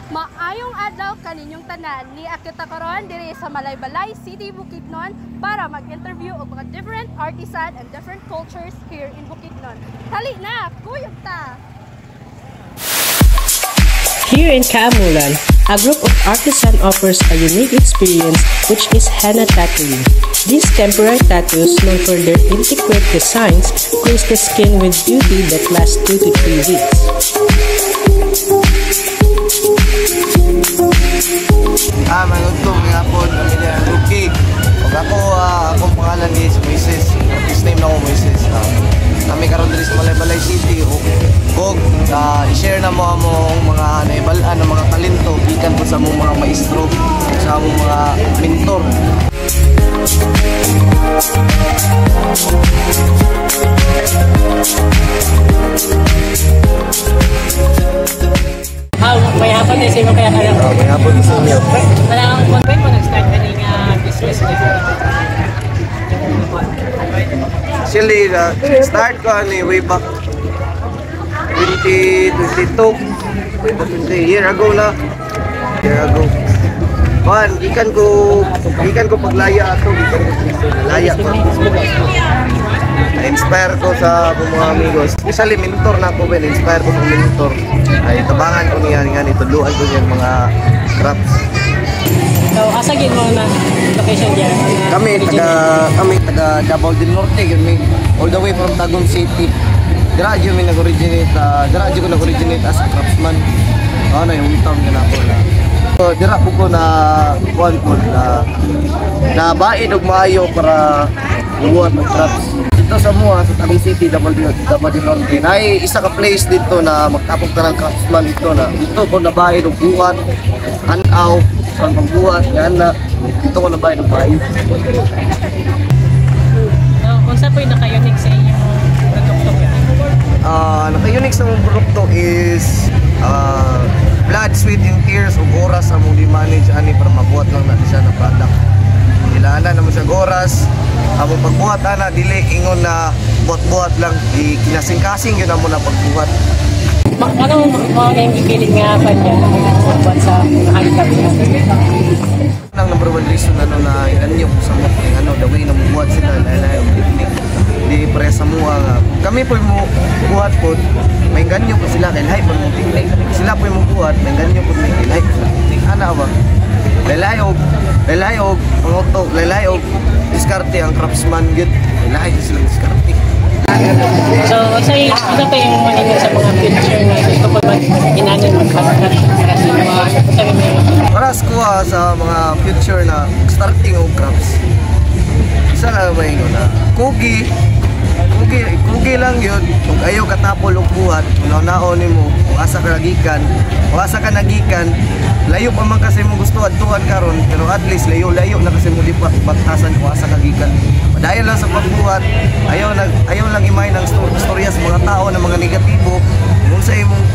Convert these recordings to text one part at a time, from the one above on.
Maayong adlaw kaninyong tanan ni akita karon diri sa Malaybalay City, Bukidnon para mag-interview og mga different artisan and different cultures here in Bukidnon. Dali na, kuyog ta! Here in Kaamulan, a group of artisans offers a unique experience which is henna tattooing. These temporary tattoos, known for their intricate designs, glaze the skin with beauty that lasts 2 to 3 weeks. Manugtong nga po kami na Luki. Pag akong pangalan is Moises. His name na ko Moises. Kami karon diri sa Malaybalay City. Kog i-share na mo among mga naibalaan ng mga talento gikan po sa among mga maestro, sa among mga mentor. May hapon din sino kaya kaya? May hapon din sa inyo. Parang convent mo nag-start ka rin business na Actually, start ko way back 2022. 20 year ago na. Gikan ko paglaya ato, laya ko. Na-inspire ko sa mga amigos. Especially mentor na ako, na-inspire ko sa mentor. Ay tabangan ko niya nga nituluan ko niya mga crafts. So, asagin mo na location diyan. Kami taga Davao del Norte, all the way from Tagum City. Dira jud ko nag-originate as a craftsman. Ano yung hometown na ako na. So, dira ko na baid og maayo para buhat og crafts. Dito sa Tagum City, Davao del Norte. Nay isa ka place dito na magtapok ka ng craftsman dito na. Dito ko na baid og buhat, anaw, sa pagbuhat, yan na. Dito ko na baid og baid. So, kung saan po yung naka-unique sa inyong produkto? Naka-unique sa mong produkto is blood, sweat, and tears o oras ang mong di-manage ani para mabuhat lang natin siya na product. Kailangan naman siya oras. Ang pagbuhat na dili ingon na buhat-buhat lang, kinasing-kasing yun ang muna pagbuhat. Anong mga yung gipiling nga pa dyan buhat sa hanggang? Ang number one reason na ilan yung sa the way na buhat sila lahat yung technique. Di pare sa mga kami po mo buhat po may ganyo po sila kay lahat po mo technique. Sila po mo buhat may ganyo po may lahat technique ana ba. Lalayog pangoto, lalayog diskarte ang craftsman gud. Lahat sila diskarte. So, ano pa yung mga sa mga picture na gusto ko inanin magkakakat kasi Paras ko sa mga future na starting of crafts. Isa lang may na kugi lang yun. Kung ayaw katapol og buhat, naon nimo kung asa ka nagikan, layo pa man kasi mo gusto adtuan karon, pero at least layo na kasi mo lipat batasan kung asa kagikan. Dahil lang sa pagbuhat, ayaw lang imay ng storya sa mga tao na mga negatibo. Kung sa imong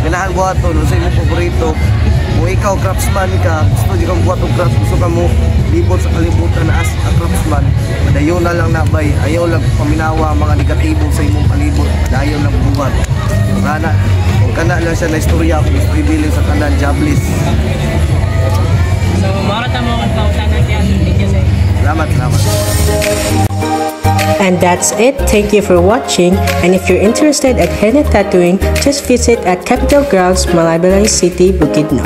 ganahan buhaton, kung sa imong paborito, kung ikaw craftsman ka, gusto di kang buhat o crafts, gusto ka mo libot sa kalibutan na as a craftsman, madayo na lang nabay, ayaw lang paminawa mga negatibo sa imong palibot, madayo lang buhat. Kung kana lang siya na istorya, kung gusto ibilin sa kanan, jobless. So, marata mo ang kautanan yan. Salamat. And that's it. Thank you for watching. And if you're interested at henna tattooing, just visit at Capital Grounds, Malaybalay City, Bukidnon.